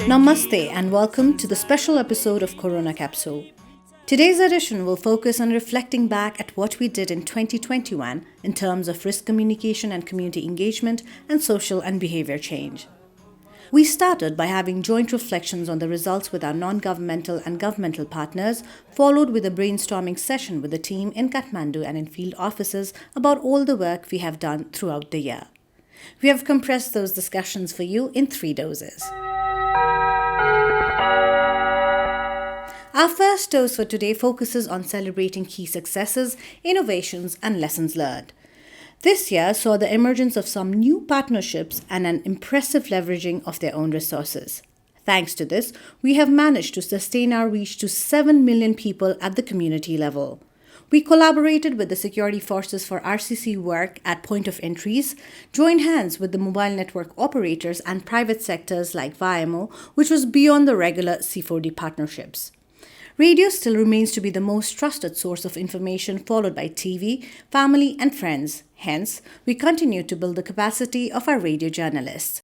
Namaste and welcome to the special episode of Corona Capsule. Today's edition will focus on reflecting back at what we did in 2021 in terms of risk communication and community engagement and social and behavior change. We started by having joint reflections on the results with our non-governmental and governmental partners, followed with a brainstorming session with the team in Kathmandu and in field offices about all the work we have done throughout the year. We have compressed those discussions for you in 3 doses. Our first dose for today focuses on celebrating key successes, innovations, and lessons learned. This year saw the emergence of some new partnerships and an impressive leveraging of their own resources. Thanks to this, we have managed to sustain our reach to 7 million people at the community level. We collaborated with the security forces for RCC work at point of entries, joined hands with the mobile network operators and private sectors like VIMO, which was beyond the regular C4D partnerships. Radio still remains to be the most trusted source of information, followed by TV, family, and friends. Hence, we continue to build the capacity of our radio journalists.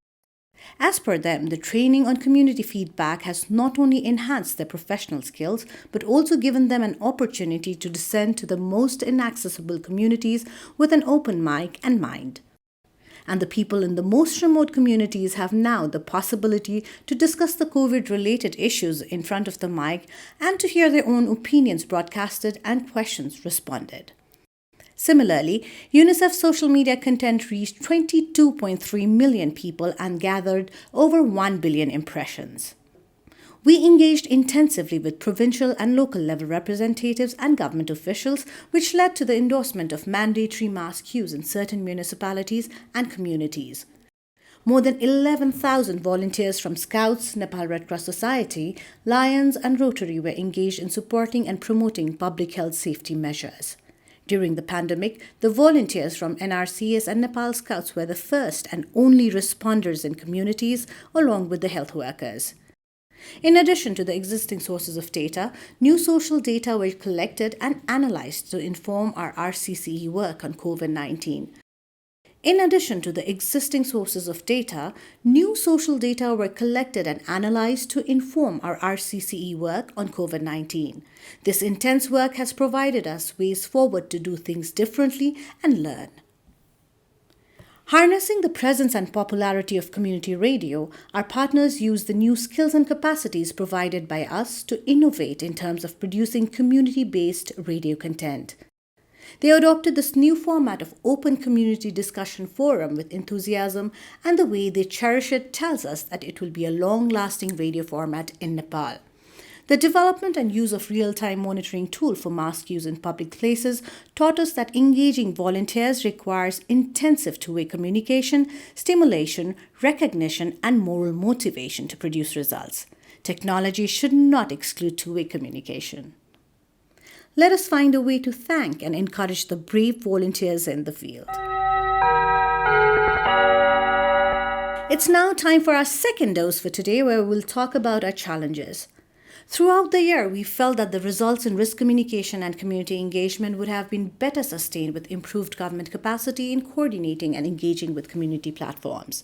As per them, the training on community feedback has not only enhanced their professional skills, but also given them an opportunity to descend to the most inaccessible communities with an open mic and mind. And the people in the most remote communities have now the possibility to discuss the COVID-related issues in front of the mic and to hear their own opinions broadcasted and questions responded. Similarly, UNICEF's social media content reached 22.3 million people and gathered over 1 billion impressions. We engaged intensively with provincial and local level representatives and government officials, which led to the endorsement of mandatory mask use in certain municipalities and communities. More than 11,000 volunteers from Scouts, Nepal Red Cross Society, Lions and Rotary were engaged in supporting and promoting public health safety measures. During the pandemic, the volunteers from NRCS and Nepal Scouts were the first and only responders in communities, along with the health workers. In addition to the existing sources of data, new social data were collected and analyzed to inform our RCCE work on COVID-19. In addition to the existing sources of data, new social data were collected and analyzed to inform our RCCE work on COVID-19. This intense work has provided us ways forward to do things differently and learn. Harnessing the presence and popularity of community radio, our partners use the new skills and capacities provided by us to innovate in terms of producing community-based radio content. They adopted this new format of open community discussion forum with enthusiasm, and the way they cherish it tells us that it will be a long-lasting radio format in Nepal. The development and use of real-time monitoring tool for mask use in public places taught us that engaging volunteers requires intensive two-way communication, stimulation, recognition, and moral motivation to produce results. Technology should not exclude two-way communication. Let us find a way to thank and encourage the brave volunteers in the field. It's now time for our second dose for today, where we'll talk about our challenges. Throughout the year, we felt that the results in risk communication and community engagement would have been better sustained with improved government capacity in coordinating and engaging with community platforms.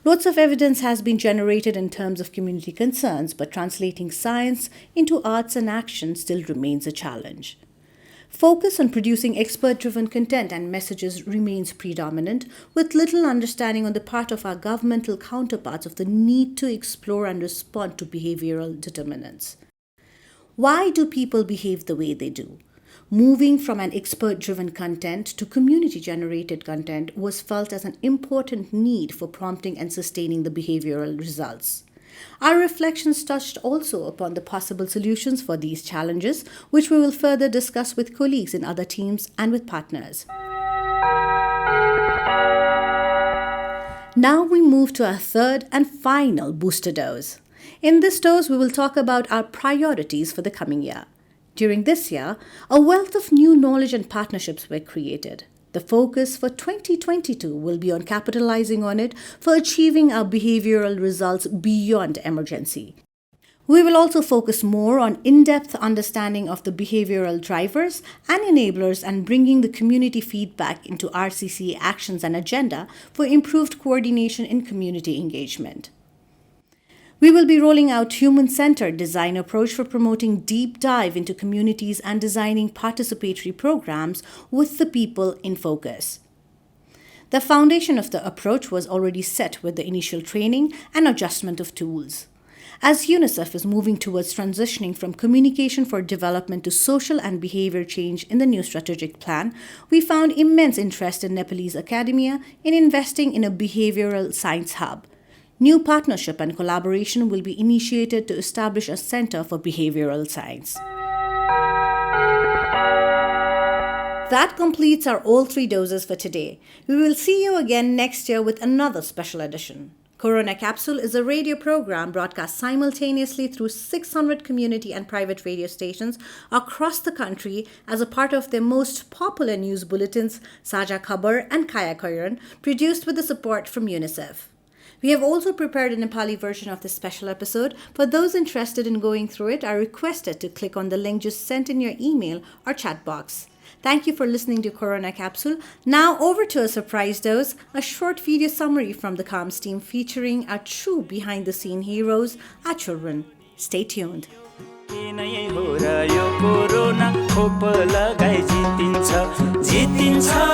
Lots of evidence has been generated in terms of community concerns, but translating science into arts and action still remains a challenge. Focus on producing expert-driven content and messages remains predominant, with little understanding on the part of our governmental counterparts of the need to explore and respond to behavioral determinants. Why do people behave the way they do? Moving from an expert-driven content to community-generated content was felt as an important need for prompting and sustaining the behavioral results. Our reflections touched also upon the possible solutions for these challenges, which we will further discuss with colleagues in other teams and with partners. Now we move to our third and final booster dose. In this dose, we will talk about our priorities for the coming year. During this year, a wealth of new knowledge and partnerships were created. The focus for 2022 will be on capitalizing on it for achieving our behavioral results beyond emergency. We will also focus more on in-depth understanding of the behavioral drivers and enablers and bringing the community feedback into RCC actions and agenda for improved coordination in community engagement. We will be rolling out human-centered design approach for promoting deep dive into communities and designing participatory programs with the people in focus. The foundation of the approach was already set with the initial training and adjustment of tools. As UNICEF is moving towards transitioning from communication for development to social and behavior change in the new strategic plan, we found immense interest in Nepalese academia in investing in a behavioral science hub. New partnership and collaboration will be initiated to establish a center for behavioral science. That completes our all 3 doses for today. We will see you again next year with another special edition. Corona Capsule is a radio program broadcast simultaneously through 600 community and private radio stations across the country as a part of their most popular news bulletins, Saja Khabar and Kaya Koiran, produced with the support from UNICEF. We have also prepared a Nepali version of this special episode. For those interested in going through it, are requested to click on the link just sent in your email or chat box. Thank you for listening to Corona Capsule. Now over to a surprise dose, a short video summary from the Comms team featuring our true behind-the-scene heroes, our children. Stay tuned. जितिन्छ